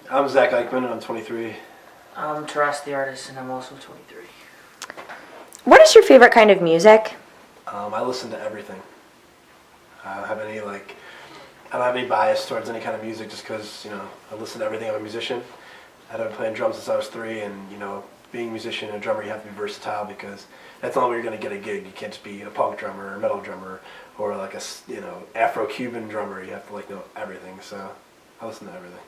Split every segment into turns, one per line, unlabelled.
I'm Zach Eichmann and I'm 23.
I'm Taras the artist and I'm also 23.
What is your favorite kind of music?
I listen to everything. I don't have any bias towards any kind of music just because, I listen to everything. I'm a musician. I've been playing drums since I was 3, and, being a musician and a drummer, you have to be versatile because that's the only way you're going to get a gig. You can't just be a punk drummer or a metal drummer or like a, Afro-Cuban drummer. You have to, know everything. So I listen to everything.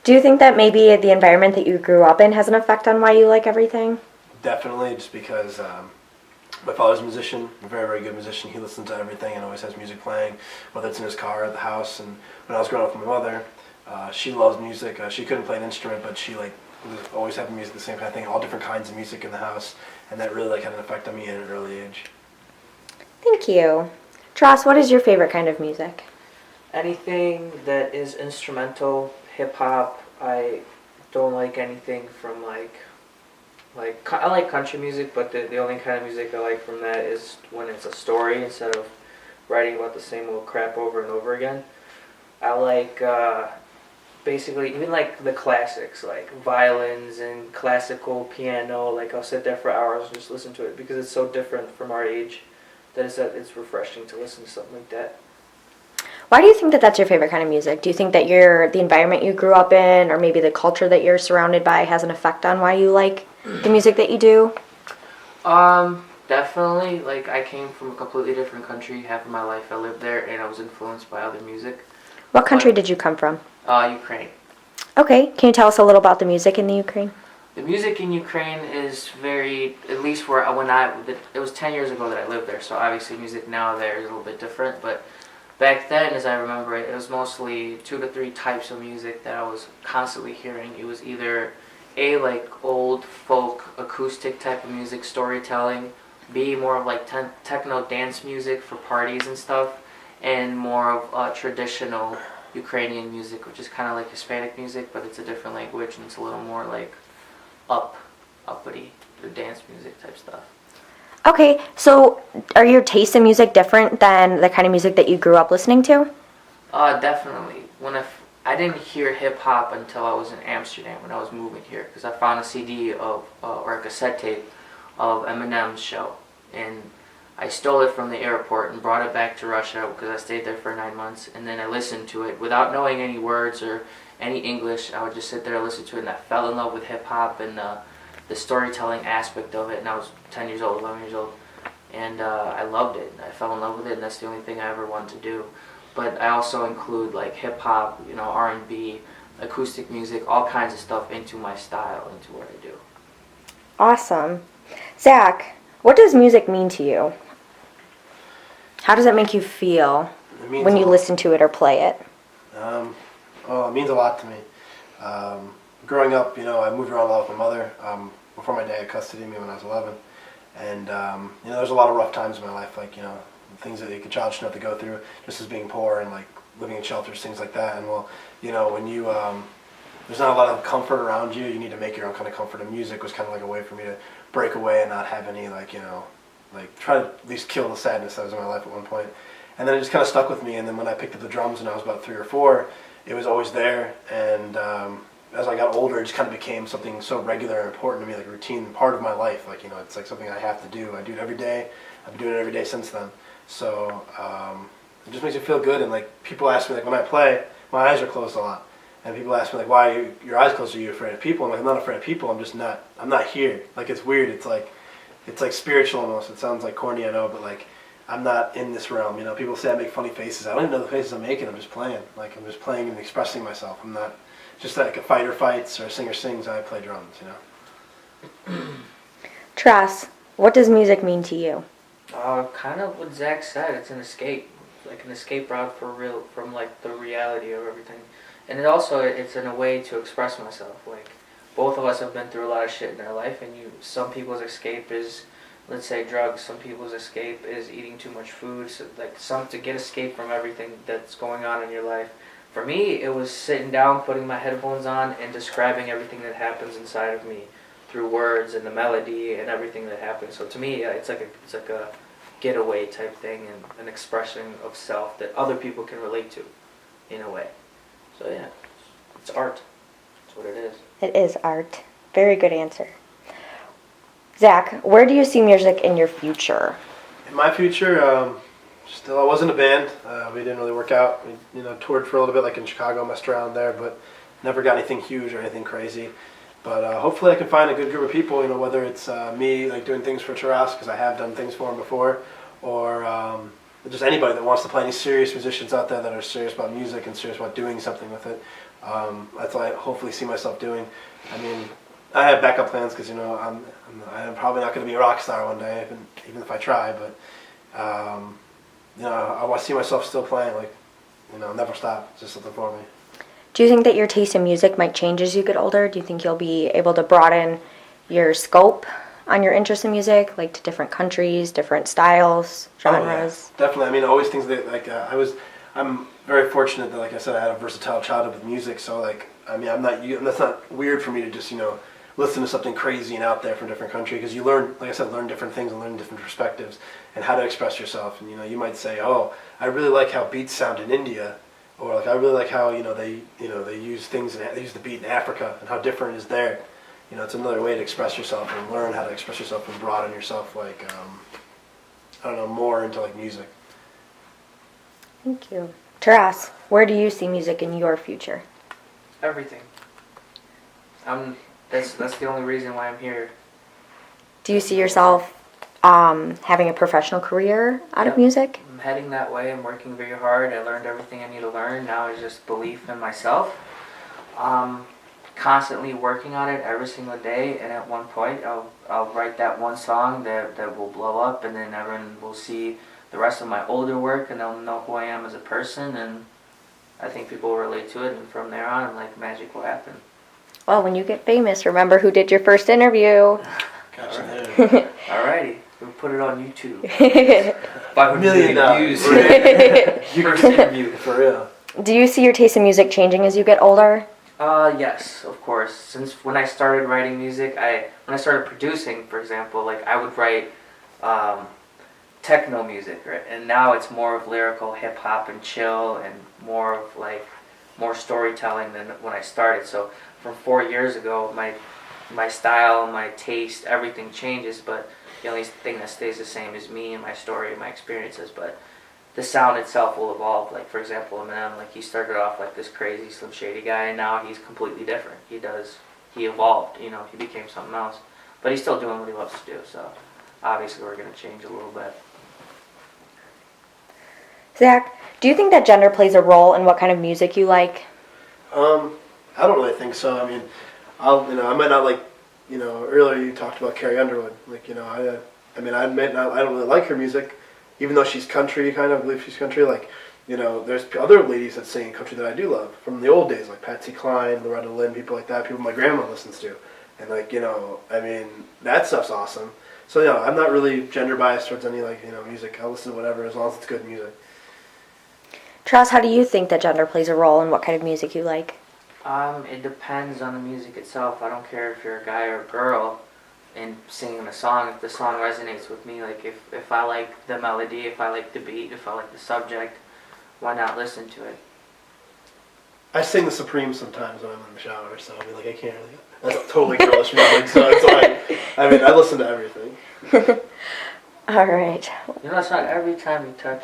Do you think that maybe the environment that you grew up in has an effect on why you like everything?
Definitely, just because my father's a musician, a very, very good musician. He listens to everything and always has music playing, whether it's in his car or at the house. And when I was growing up with my mother, she loves music. She couldn't play an instrument, but she was always having music, the same kind of thing, all different kinds of music in the house. And that really had an effect on me at an early age.
Thank you. Tross, what is your favorite kind of music?
Anything that is instrumental, hip hop. I don't like anything from I like country music, but the only kind of music I like from that is when it's a story instead of writing about the same old crap over and over again. I like basically even like the classics, like violins and classical piano. I'll sit there for hours and just listen to it because it's so different from our age that it's refreshing to listen to something like that.
Why do you think that that's your favorite kind of music? Do you think that the environment you grew up in or maybe the culture that you're surrounded by has an effect on why you like the music that you do?
Definitely. I came from a completely different country. Half of my life I lived there, and I was influenced by other music.
What country did you come from?
Ukraine.
Okay. Can you tell us a little about the music in the Ukraine?
The music in Ukraine is at least it was 10 years ago that I lived there, so obviously music now there is a little bit different, but back then, as I remember it, it was mostly 2 to 3 types of music that I was constantly hearing. It was either A, old folk acoustic type of music, storytelling, B, more of techno dance music for parties and stuff, and more of traditional Ukrainian music, which is kind of like Hispanic music, but it's a different language and it's a little more uppity, the dance music type stuff.
Okay, so are your tastes in music different than the kind of music that you grew up listening to?
Definitely. I didn't hear hip hop until I was in Amsterdam when I was moving here, because I found a CD or a cassette tape of Eminem's show, and I stole it from the airport and brought it back to Russia because I stayed there for 9 months, and then I listened to it without knowing any words or any English. I would just sit there and listen to it, and I fell in love with hip hop and the storytelling aspect of it, and I was 10 years old, 11 years old, and I loved it. I fell in love with it, and that's the only thing I ever wanted to do. But I also include hip-hop, R&B, acoustic music, all kinds of stuff into my style, into what I do.
Awesome. Zach, what does music mean to you? How does it make you feel when you listen to it or play it?
It means a lot to me. Growing up, I moved around a lot with my mother before my dad custodied me when I was 11. And, there's a lot of rough times in my life, things that a child shouldn't have to go through, just as being poor and, living in shelters, things like that. And, when you, there's not a lot of comfort around you, you need to make your own kind of comfort. And music was kind of a way for me to break away and not have any, try to at least kill the sadness that was in my life at one point. And then it just kind of stuck with me. And then when I picked up the drums when I was about 3 or 4, it was always there. And, as I got older, it just kind of became something so regular and important to me, a routine part of my life. It's something I have to do. I do it every day. I've been doing it every day since then. So it just makes me feel good. And people ask me, when I play, my eyes are closed a lot. And people ask me, why are your eyes closed? Are you afraid of people? I'm not afraid of people. I'm not here. It's weird. It's spiritual almost. It sounds corny, I know, but I'm not in this realm. People say I make funny faces. I don't even know the faces I'm making. I'm just playing. I'm just playing and expressing myself. I'm not just like a fighter fights or a singer sings. I play drums.
Trass, what does music mean to you?
Kind of what Zach said. It's an escape, an escape route from the reality of everything, and it's in a way to express myself. Both of us have been through a lot of shit in our life, and some people's escape is, let's say, drugs. Some people's escape is eating too much food. So to get escape from everything that's going on in your life. For me, it was sitting down, putting my headphones on, and describing everything that happens inside of me. through words and the melody and everything that happens. So to me, it's like a getaway type thing and an expression of self that other people can relate to, in a way. So yeah, it's art. That's what it is.
It is art. Very good answer. Zach, where do you see music in your future?
In my future, still I was in a band. We didn't really work out. We toured for a little bit, like in Chicago, messed around there, but never got anything huge or anything crazy. But hopefully I can find a good group of people, whether it's me like doing things for Taras, because I have done things for him before, or just anybody that wants to play, any serious musicians out there that are serious about music and serious about doing something with it. That's what I hopefully see myself doing. I mean, I have backup plans because I'm probably not going to be a rock star one day, even if I try. But I want to see myself still playing, like never stop. It's just something for me.
Do you think that your taste in music might change as you get older? Do you think you'll be able to broaden your scope on your interest in music, like to different countries, different styles, genres?
Oh, yeah. Definitely. I mean, always things that I'm very fortunate that, like I said, I had a versatile childhood with music. So that's not weird for me to just listen to something crazy and out there from a different country, because you learn, like I said, learn different things and learn different perspectives and how to express yourself. And you might say, oh, I really like how beats sound in India. Or like I really like how they use things, they use the beat in Africa and how different it is there. It's another way to express yourself and learn how to express yourself and broaden yourself, like more into like music.
Thank you. Taras, where do you see music in your future?
Everything. That's the only reason why I'm here.
Do you see yourself having a professional career out of music?
I'm heading that way. I'm working very hard. I learned everything I need to learn. Now it's just belief in myself. Constantly working on it every single day, and at one point I'll write that one song that will blow up, and then everyone will see the rest of my older work, and they'll know who I am as a person, and I think people will relate to it, and from there on, like, magic will happen.
Well, when you get famous, remember who did your first interview.
Gotcha.
Alrighty, we'll put it on YouTube.
5 million views.
First interview.
For real.
Do you see your taste in music changing as you get older?
Yes, of course. Since when I started writing music, when I started producing, for example, like I would write techno music, right? And now it's more of lyrical hip hop and chill, and more storytelling than when I started. So from 4 years ago, my style, my taste, everything changes, but the only thing that stays the same is me and my story and my experiences. But the sound itself will evolve. Like, for example, Eminem, like, he started off like this crazy Slim Shady guy, and now he's completely different. He evolved, he became something else. But he's still doing what he loves to do, so obviously we're going to change a little bit.
Zach, do you think that gender plays a role in what kind of music you like?
I don't really think so. I mean, I might not like, earlier you talked about Carrie Underwood. Like, I don't really like her music, even though she's country, kind of, I believe she's country. Like, there's other ladies that sing country that I do love from the old days, like Patsy Cline, Loretta Lynn, people like that, people my grandma listens to. And like, that stuff's awesome. So, I'm not really gender biased towards any, like, music. I'll listen to whatever as long as it's good music.
Charles, how do you think that gender plays a role in what kind of music you like?
It depends on the music itself. I don't care if you're a guy or a girl and singing a song. If the song resonates with me, like if I like the melody, if I like the beat, if I like the subject, why not listen to it?
I sing the Supremes sometimes when I'm in the shower, so I can't really. That's totally girlish music, so it's like, I listen to everything.
All right.
It's not every time you touch.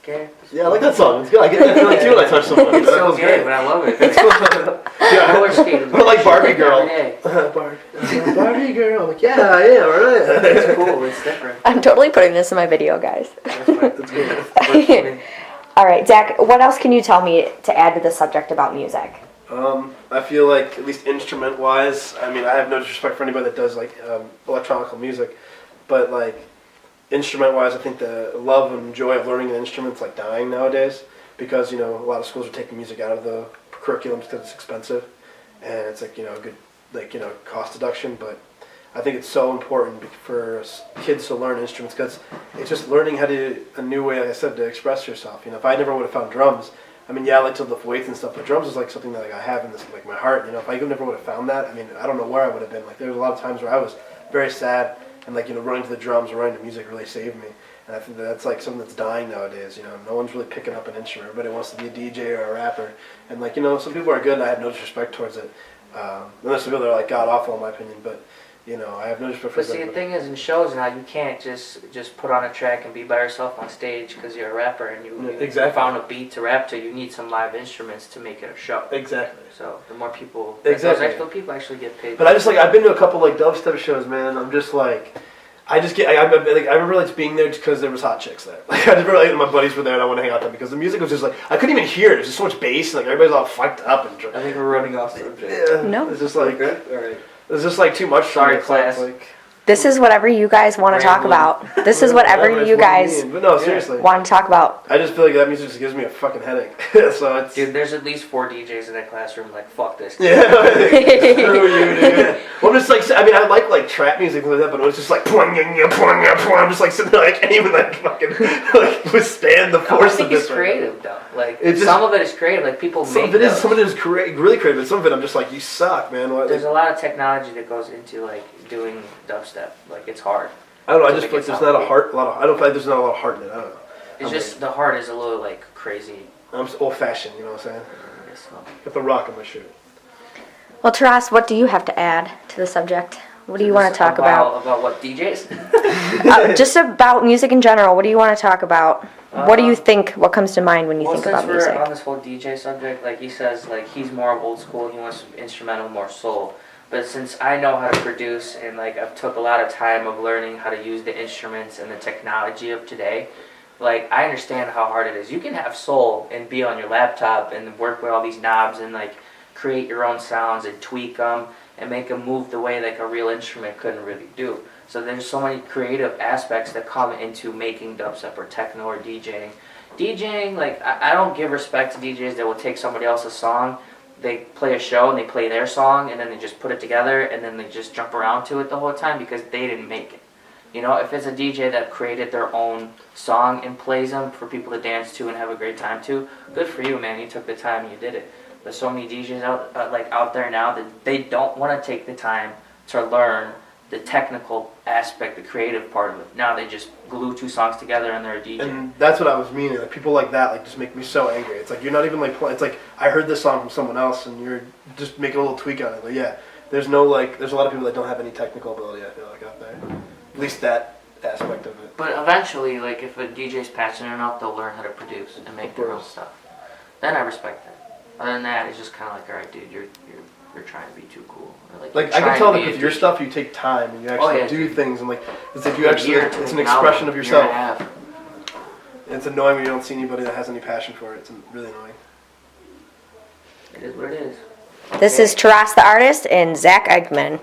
Okay.
Yeah, I like that song. It's good. I get that feeling too when I touch someone.
It's so gay, but I love it.
Yeah,
roller skating.
I like Barbie Girl. Barbie Girl. I'm like, yeah, alright.
It's cool. It's different.
I'm totally putting this in my video, guys.
That's good.
All right, Zach, what else can you tell me to add to the subject about music?
I feel like, at least instrument-wise, I have no disrespect for anybody that does like electronic music, but like instrument-wise, I think the love and joy of learning an instrument's like dying nowadays, because a lot of schools are taking music out of the curriculum because it's expensive, and it's like a good cost deduction. But I think it's so important for kids to learn instruments, because it's just learning how to a new way, like I said, to express yourself. If I never would have found drums, I mean, yeah, I like to lift weights and stuff, but drums is like something that like I have in this like my heart. You know, if I never would have found that, I mean, I don't know where I would have been. Like, there was a lot of times where I was very sad, and like, you know, running to the drums or running to music really saved me. And I think that's like something that's dying nowadays. You know, no one's really picking up an instrument. Everybody wants to be a DJ or a rapper, and like, you know, some people are good, and I have no disrespect towards it. There's some people that are like god awful in my opinion, but you know, I have no disrespect for
But see, the thing is, in shows now, you can't just put on a track and be by yourself on stage because you're a rapper and you
Exactly.
found a beat to rap to. You need some live instruments to make it a show.
Exactly.
So the more people,
Exactly.
those people actually get paid.
But I just like I've been to a couple like dubstep shows, man. I'm just like. I remember like being there because there was hot chicks there. Like I just remember like, my buddies were there and I wanted to hang out with them because the music was just like I couldn't even hear it. It was just so much bass. Like everybody's all fucked up and
I think we're running off subject.
yeah.
No.
It's just like
Okay, all right.
it's just like too much.
Sorry,
for me.
class.
Like,
This is whatever you guys want to talk
Rambling.
about. This is whatever
it's
you
what
guys
mean. But no, seriously.
want to talk about.
I just feel like that music just gives me a fucking headache. So it's
Dude, there's at least 4 DJs in that classroom. Like, fuck this.
yeah. Screw you, dude. Well, I'm just like I mean I like trap music and like that, but it was just like I'm just like sitting there like I can't even like fucking like withstand the
I
force
think
of
it's
this.
creative though. Like
It's just-
some of it is creative. Like people
Some
make
of it is,
those.
some of it is really creative, but some of it I'm just like, you suck, man. What,
There's
like,
a lot of technology that goes into like doing dubstep. Like it's hard.
I don't know. I
to
just
make
feel
it
like there's
sound
not a
cool.
heart. I don't feel like there's not a lot of heart in it. I don't know.
It's just the heart is a little like crazy.
I'm just old fashioned. You know what I'm saying?
I guess so.
Got the rock in my shirt.
Well, Taras, what do you have to add to the subject? What do you want to talk about?
About what DJs?
Just about music in general. What do you want to talk about? What do you think? What comes to mind when you
Well,
think
since
about
we're
music?
on this whole DJ subject, like he says, like he's more old school. He wants instrumental, more soul. But since I know how to produce and like I've took a lot of time of learning how to use the instruments and the technology of today, like I understand how hard it is. You can have soul and be on your laptop and work with all these knobs and like create your own sounds and tweak them and make them move the way like a real instrument couldn't really do. So there's so many creative aspects that come into making dubstep or techno or DJing. DJing, like I don't give respect to DJs that will take somebody else's song, they play a show and they play their song and then they just put it together and then they just jump around to it the whole time because they didn't make it. You know, if it's a DJ that created their own song and plays them for people to dance to and have a great time to, good for you, man. You took the time and you did it. There's so many DJs out there now that they don't want to take the time to learn the technical aspect, the creative part of it. Now they just glue 2 songs together and they're a DJ.
And that's what I was meaning. Like people like that, like just make me so angry. It's like you're not even like it's like I heard this song from someone else and you're just making a little tweak on it. Like yeah, there's no like there's a lot of people that don't have any technical ability. I feel like out there, at least that aspect of it.
But eventually, like if a DJ's passionate enough, they'll learn how to produce and make their own stuff. Then I respect that. Other than that, it's just kind of like, all right, dude, you're trying to be too cool. Or
Like
you're
I can
trying
tell
to
that
be
with
a
your
DJ.
stuff, you take time and you actually
yeah,
do
dude.
things and like it's like you
A
actually
year to
it's an
make
expression of
album, year and a
yourself.
half.
It's annoying when you don't see anybody that has any passion for it. It's really annoying.
It is what it is.
This is Taras the artist and Zach Eichmann.